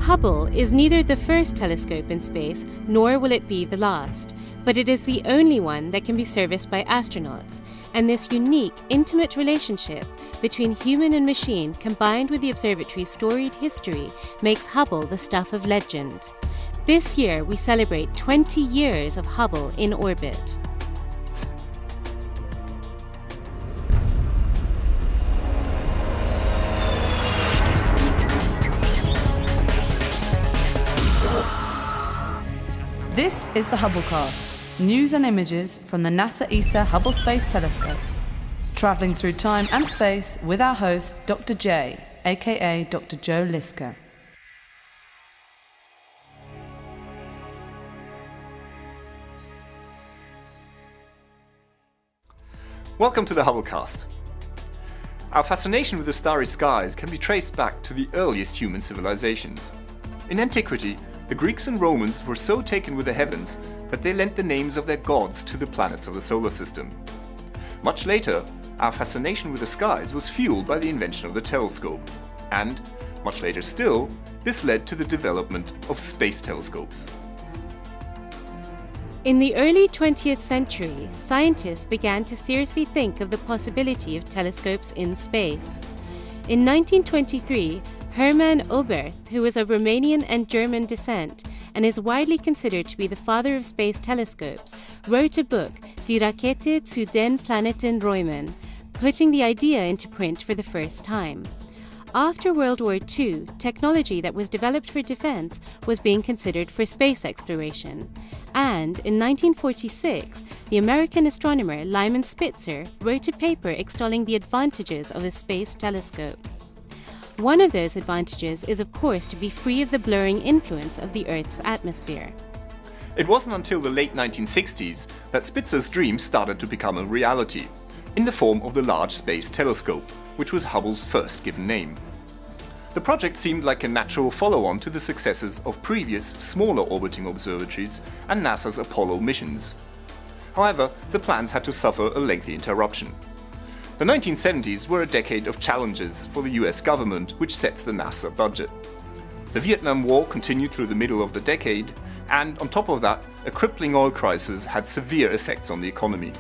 Hubble is neither the first telescope in space, nor will it be the last, but it is the only one that can be serviced by astronauts, and this unique, intimate relationship between human and machine, combined with the observatory's storied history, makes Hubble the stuff of legend. This year, we celebrate 20 years of Hubble in orbit. This is the Hubblecast, news and images from the NASA ESA Hubble Space Telescope. Travelling through time and space with our host, Dr. J, aka Dr. Joe Liska. Welcome to the Hubblecast. Our fascination with the starry skies can be traced back to the earliest human civilizations. In antiquity, the Greeks and Romans were so taken with the heavens that they lent the names of their gods to the planets of the solar system. Much later, our fascination with the skies was fueled by the invention of the telescope, and, much later still, this led to the development of space telescopes. In the early 20th century, scientists began to seriously think of the possibility of telescopes in space. In 1923, Hermann Oberth, who was of Romanian and German descent and is widely considered to be the father of space telescopes, wrote a book, Die Rakete zu den Planeten Räumen, putting the idea into print for the first time. After World War II, technology that was developed for defense was being considered for space exploration. And in 1946, the American astronomer Lyman Spitzer wrote a paper extolling the advantages of a space telescope. One of those advantages is, of course, to be free of the blurring influence of the Earth's atmosphere. It wasn't until the late 1960s that Spitzer's dream started to become a reality, in the form of the Large Space Telescope, which was Hubble's first given name. The project seemed like a natural follow-on to the successes of previous, smaller orbiting observatories and NASA's Apollo missions. However, the plans had to suffer a lengthy interruption. The 1970s were a decade of challenges for the US government, which sets the NASA budget. The Vietnam War continued through the middle of the decade, and on top of that, a crippling oil crisis had severe effects on the economy.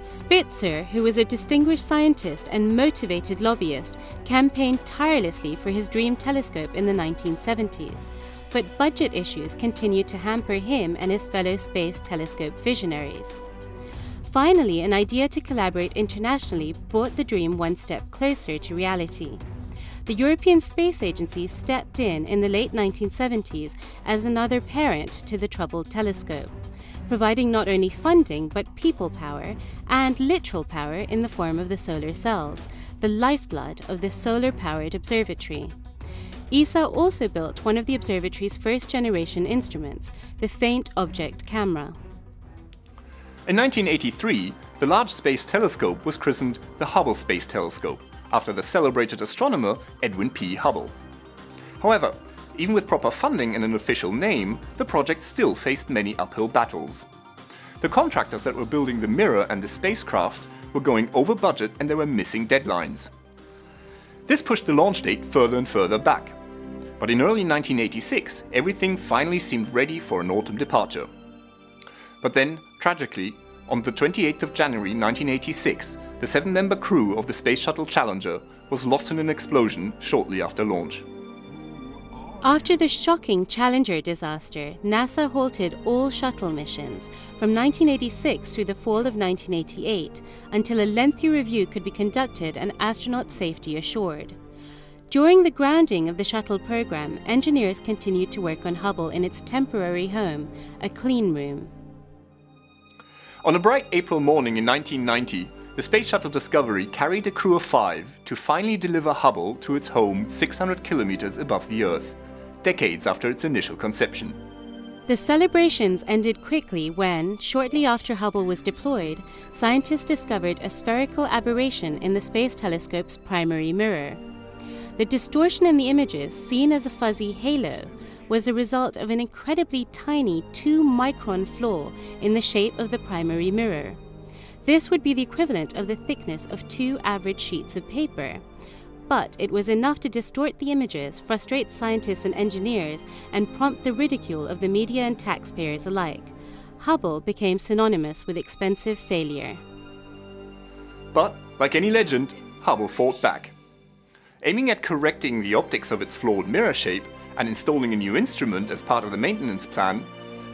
Spitzer, who was a distinguished scientist and motivated lobbyist, campaigned tirelessly for his dream telescope in the 1970s, but budget issues continued to hamper him and his fellow space telescope visionaries. Finally, an idea to collaborate internationally brought the dream one step closer to reality. The European Space Agency stepped in the late 1970s as another parent to the troubled telescope, providing not only funding but people power and literal power in the form of the solar cells, the lifeblood of this solar-powered observatory. ESA also built one of the observatory's first-generation instruments, the Faint Object Camera. In 1983, the Large Space Telescope was christened the Hubble Space Telescope, after the celebrated astronomer Edwin P. Hubble. However, even with proper funding and an official name, the project still faced many uphill battles. The contractors that were building the mirror and the spacecraft were going over budget and they were missing deadlines. This pushed the launch date further and further back. But in early 1986, everything finally seemed ready for an autumn departure. But then, tragically, on the 28th of January 1986, the 7-member crew of the Space Shuttle Challenger was lost in an explosion shortly after launch. After the shocking Challenger disaster, NASA halted all shuttle missions from 1986 through the fall of 1988 until a lengthy review could be conducted and astronaut safety assured. During the grounding of the shuttle program, engineers continued to work on Hubble in its temporary home, a clean room. On a bright April morning in 1990, the Space Shuttle Discovery carried a crew of 5 to finally deliver Hubble to its home 600 kilometers above the Earth, decades after its initial conception. The celebrations ended quickly when, shortly after Hubble was deployed, scientists discovered a spherical aberration in the Space Telescope's primary mirror. The distortion in the images, seen as a fuzzy halo, was a result of an incredibly tiny 2-micron flaw in the shape of the primary mirror. This would be the equivalent of the thickness of 2 average sheets of paper. but it was enough to distort the images, frustrate scientists and engineers, and prompt the ridicule of the media and taxpayers alike. Hubble became synonymous with expensive failure. But, like any legend, Hubble fought back. Aiming at correcting the optics of its flawed mirror shape and installing a new instrument as part of the maintenance plan,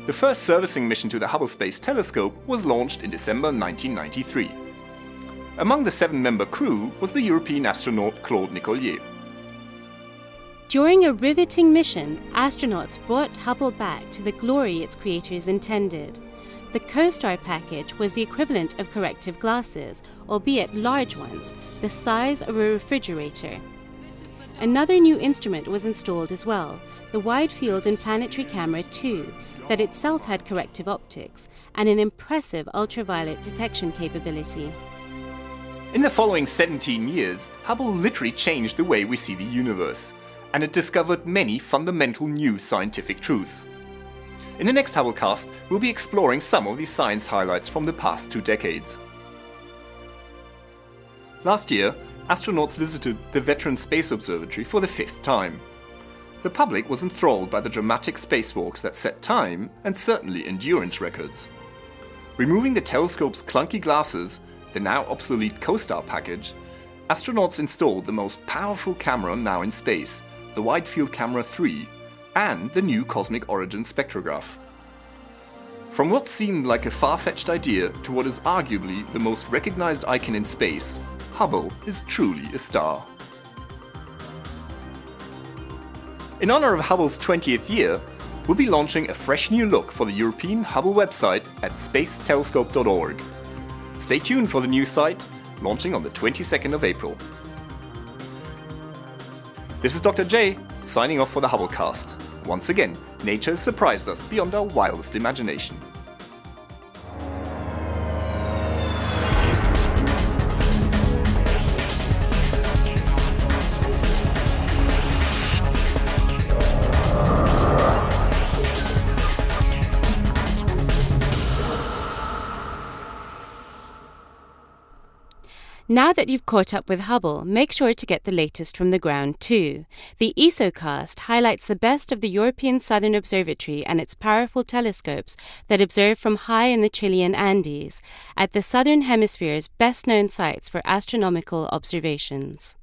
the first servicing mission to the Hubble Space Telescope was launched in December 1993. Among the 7-member crew was the European astronaut Claude Nicollier. During a riveting mission, astronauts brought Hubble back to the glory its creators intended. The CoStar package was the equivalent of corrective glasses, albeit large ones, the size of a refrigerator. Another new instrument was installed as well, the Wide Field and Planetary Camera 2, that itself had corrective optics and an impressive ultraviolet detection capability. In the following 17 years, Hubble literally changed the way we see the universe, and it discovered many fundamental new scientific truths. In the next Hubblecast, we'll be exploring some of these science highlights from the past 2 decades. Last year, astronauts visited the Veterans Space Observatory for the 5th time. The public was enthralled by the dramatic spacewalks that set time and certainly endurance records. Removing the telescope's clunky glasses, the now obsolete CoStar package, astronauts installed the most powerful camera now in space, the Wide Field Camera 3, and the new Cosmic Origin spectrograph. From what seemed like a far-fetched idea to what is arguably the most recognized icon in space, Hubble is truly a star. In honor of Hubble's 20th year, we'll be launching a fresh new look for the European Hubble website at spacetelescope.org. Stay tuned for the new site, launching on the 22nd of April. This is Dr. J, signing off for the Hubblecast. Once again, nature has surprised us beyond our wildest imagination. Now that you've caught up with Hubble, make sure to get the latest from the ground too. The ESOcast highlights the best of the European Southern Observatory and its powerful telescopes that observe from high in the Chilean Andes, at the Southern Hemisphere's best-known sites for astronomical observations.